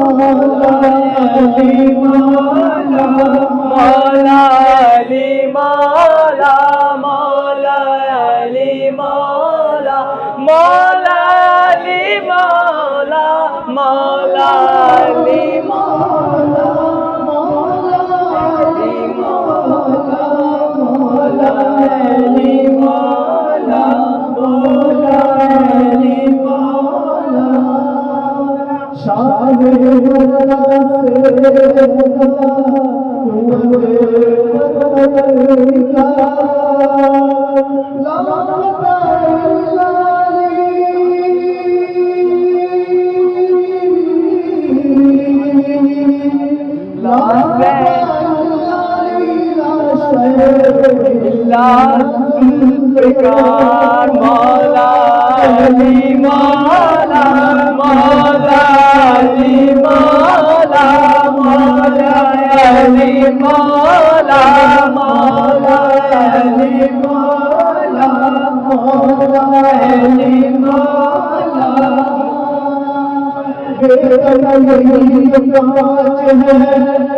Zulfikar Maula Ali Maula Maula Ali Maula Maula Ali Maula Maula Ali Maula Maula Ali Maula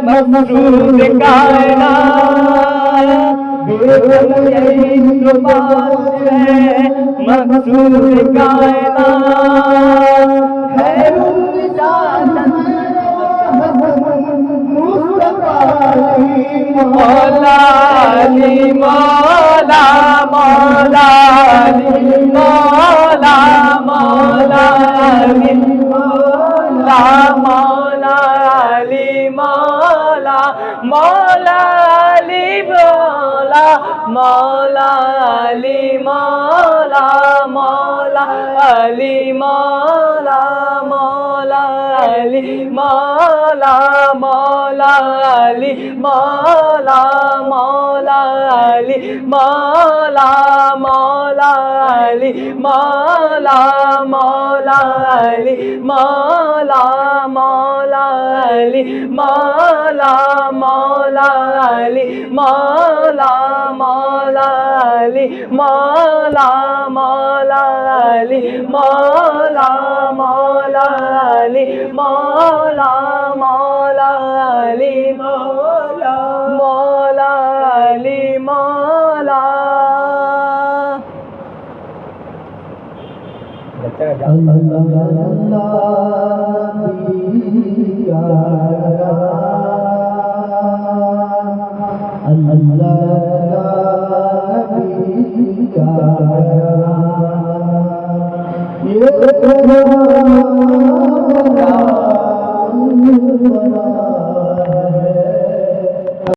मखसूस कायनात मखसूस कायनात है मौला अली मौला मौला अली मौला मौला अली मौला मौला अली मौला मौला अली मौला मौला अली मौला मौला अली मौला मौला अली मौला मौला अली मौला मौला अली मौला मौला अली मौला मौला अली मौला मौला अली मौला मौला अली मौला मौला अली मौला मौला अली मौला मौला अली मौला मौला अली मौला मौला अली मौला Allah